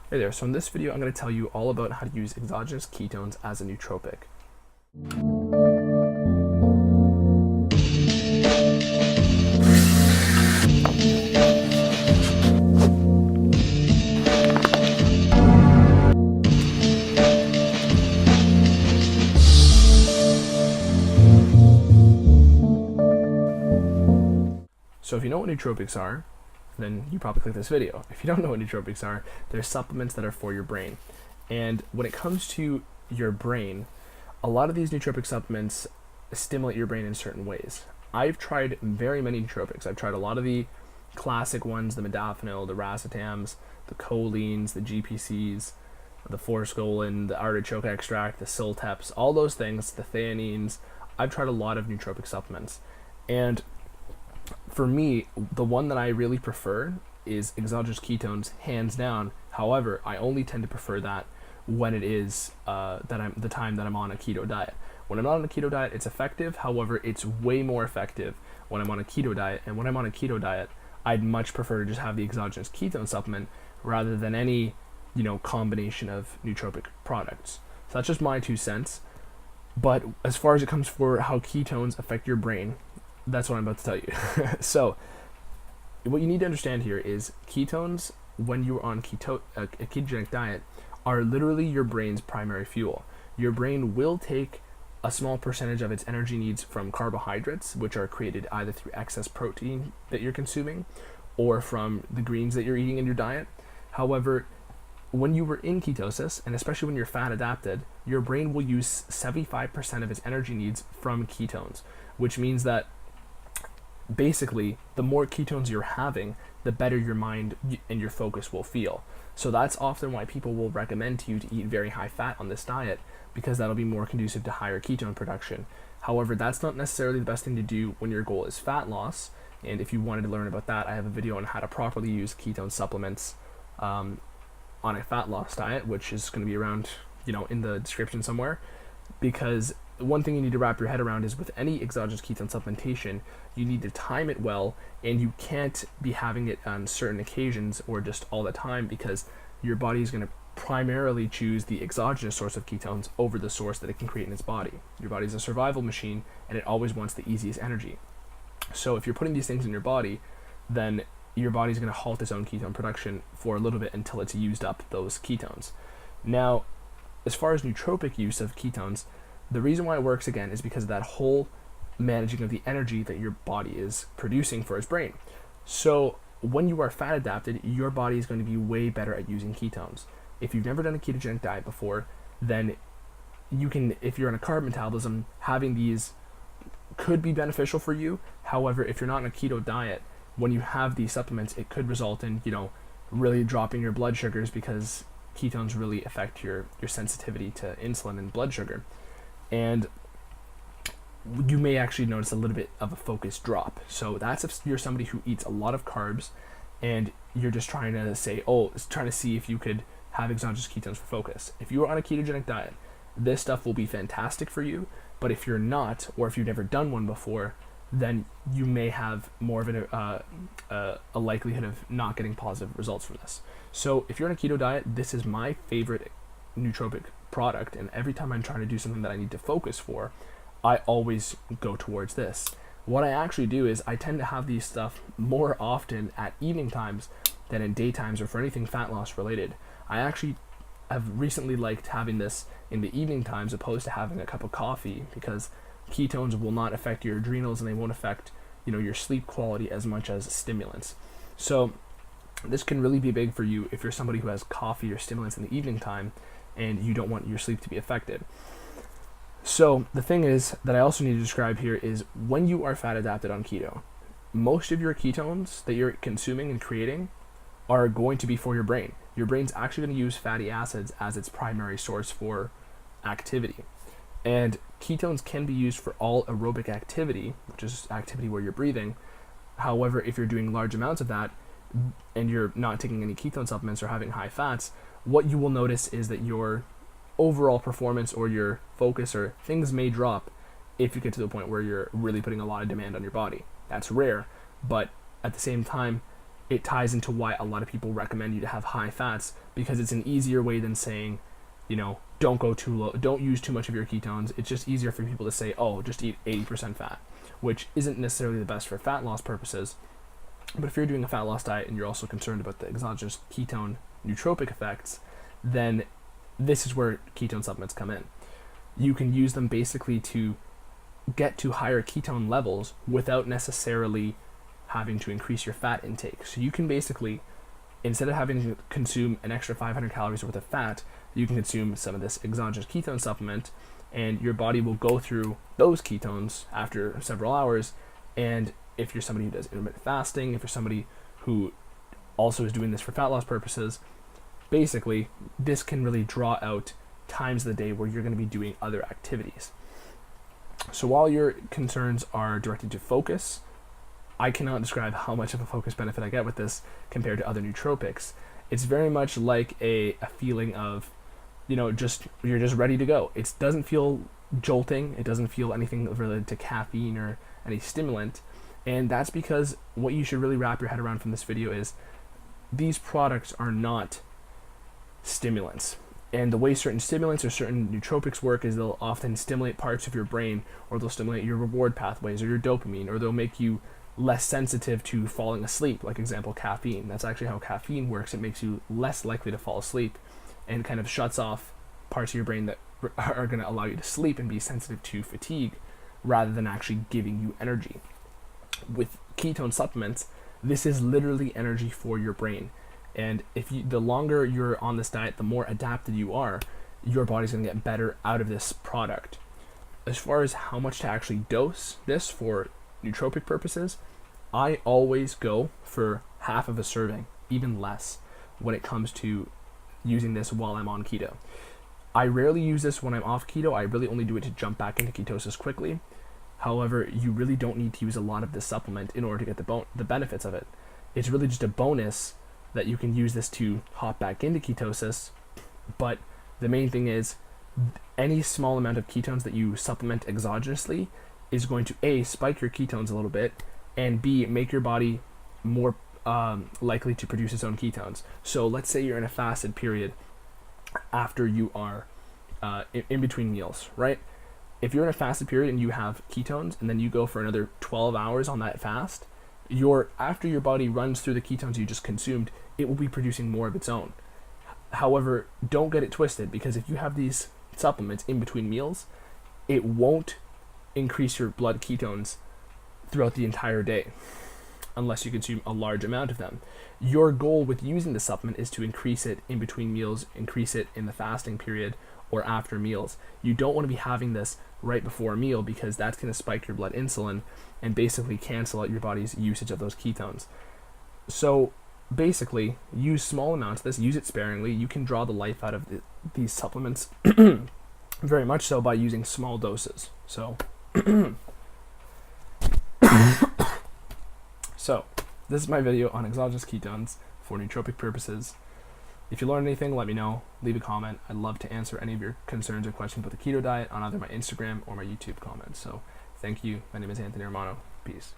Hey there, so in this video I'm going to tell you all about how to use exogenous ketones as a nootropic. So if you know what nootropics are, then you probably click this video. If you don't know what nootropics are, they're supplements that are for your brain. And when it comes to your brain, a lot of these nootropic supplements stimulate your brain in certain ways. I've tried very many nootropics. I've tried a lot of the classic ones, the modafinil, the racetams, the cholines, the GPCs, the forskolin, the artichoke extract, the silteps, all those things, the theanines. I've tried a lot of nootropic supplements. And for me, the one that I really prefer is exogenous ketones, hands down. However, I only tend to prefer that when it is the time that I'm on a keto diet. When I'm not on a keto diet, it's effective. However, it's way more effective when I'm on a keto diet. And when I'm on a keto diet, I'd much prefer to just have the exogenous ketone supplement rather than any, combination of nootropic products. So that's just my 2 cents. But as far as it comes for how ketones affect your brain, that's what I'm about to tell you. So what you need to understand here is ketones, when you're on a ketogenic diet, are literally your brain's primary fuel. Your brain will take a small percentage of its energy needs from carbohydrates, which are created either through excess protein that you're consuming or from the greens that you're eating in your diet. However, when you were in ketosis, and especially when you're fat adapted, your brain will use 75% of its energy needs from ketones, which means that basically, the more ketones you're having, the better your mind and your focus will feel. So that's often why people will recommend to you to eat very high fat on this diet, because that'll be more conducive to higher ketone production. However, that's not necessarily the best thing to do when your goal is fat loss. And if you wanted to learn about that, I have a video on how to properly use ketone supplements on a fat loss diet, which is going to be around, in the description somewhere. Because one thing you need to wrap your head around is with any exogenous ketone supplementation, you need to time it well, and you can't be having it on certain occasions or just all the time, because your body is going to primarily choose the exogenous source of ketones over the source that it can create in its body. Your body is a survival machine, and it always wants the easiest energy. So if you're putting these things in your body, then your body's going to halt its own ketone production for a little bit until it's used up those ketones. Now, as far as nootropic use of ketones, the reason why it works again is because of that whole managing of the energy that your body is producing for its brain. So when you are fat adapted, your body is going to be way better at using ketones. If you've never done a ketogenic diet before, then you can, if you're on a carb metabolism, having these could be beneficial for you. However, if you're not on a keto diet, when you have these supplements, it could result in, really dropping your blood sugars, because ketones really affect your sensitivity to insulin and blood sugar. And you may actually notice a little bit of a focus drop. So that's if you're somebody who eats a lot of carbs and you're just trying to see if you could have exogenous ketones for focus. If you are on a ketogenic diet, this stuff will be fantastic for you. But if you're not, or if you've never done one before, then you may have more of a likelihood of not getting positive results from this. So if you're on a keto diet, this is my favorite nootropic product, and every time I'm trying to do something that I need to focus for, I always go towards this. What I actually do is I tend to have these stuff more often at evening times than in daytimes or for anything fat loss related. I actually have recently liked having this in the evening times opposed to having a cup of coffee, because ketones will not affect your adrenals and they won't affect your sleep quality as much as stimulants. So this can really be big for you if you're somebody who has coffee or stimulants in the evening time and you don't want your sleep to be affected. So the thing is that I also need to describe here is when you are fat adapted on keto, most of your ketones that you're consuming and creating are going to be for your brain. Your brain's actually going to use fatty acids as its primary source for activity. And ketones can be used for all aerobic activity, which is activity where you're breathing. However, if you're doing large amounts of that and you're not taking any ketone supplements or having high fats, what you will notice is that your overall performance or your focus or things may drop if you get to the point where you're really putting a lot of demand on your body. That's rare, but at the same time, it ties into why a lot of people recommend you to have high fats, because it's an easier way than saying, don't go too low, don't use too much of your ketones. It's just easier for people to say, oh, just eat 80% fat, which isn't necessarily the best for fat loss purposes. But if you're doing a fat loss diet and you're also concerned about the exogenous ketone nootropic effects, then this is where ketone supplements come in. You can use them basically to get to higher ketone levels without necessarily having to increase your fat intake. So you can basically, instead of having to consume an extra 500 calories worth of fat, you can consume some of this exogenous ketone supplement, and your body will go through those ketones after several hours. And if you're somebody who does intermittent fasting, if you're somebody who also is doing this for fat loss purposes, basically this can really draw out times of the day where you're going to be doing other activities. So while your concerns are directed to focus, I cannot describe how much of a focus benefit I get with this compared to other nootropics. It's very much like a feeling of, you're just ready to go. It doesn't feel jolting. It doesn't feel anything related to caffeine or any stimulant. And that's because what you should really wrap your head around from this video is these products are not stimulants. And the way certain stimulants or certain nootropics work is they'll often stimulate parts of your brain, or they'll stimulate your reward pathways or your dopamine, or they'll make you less sensitive to falling asleep, like example caffeine. That's actually how caffeine works. It makes you less likely to fall asleep and kind of shuts off parts of your brain that are going to allow you to sleep and be sensitive to fatigue rather than actually giving you energy. With ketone supplements, this is literally energy for your brain. And the longer you're on this diet, the more adapted you are, your body's going to get better out of this product. As far as how much to actually dose this for nootropic purposes, I always go for half of a serving, even less, when it comes to using this while I'm on keto. I rarely use this when I'm off keto. I really only do it to jump back into ketosis quickly. However, you really don't need to use a lot of this supplement in order to get the benefits of it. It's really just a bonus that you can use this to hop back into ketosis. But the main thing is, any small amount of ketones that you supplement exogenously is going to A, spike your ketones a little bit, and B, make your body more likely to produce its own ketones. So let's say you're in a fasted period after you are in between meals, right? If you're in a fasted period and you have ketones and then you go for another 12 hours on that fast, after your body runs through the ketones you just consumed, it will be producing more of its own. However, don't get it twisted, because if you have these supplements in between meals, it won't increase your blood ketones throughout the entire day unless you consume a large amount of them. Your goal with using the supplement is to increase it in between meals, increase it in the fasting period, or after meals. You don't want to be having this right before a meal, because that's going to spike your blood insulin and basically cancel out your body's usage of those ketones. So basically, use small amounts of this, use it sparingly. You can draw the life out of these supplements very much so by using small doses. So this is my video on exogenous ketones for nootropic purposes. If you learned anything, let me know. Leave a comment. I'd love to answer any of your concerns or questions about the keto diet on either my Instagram or my YouTube comments. So thank you. My name is Anthony Romano. Peace.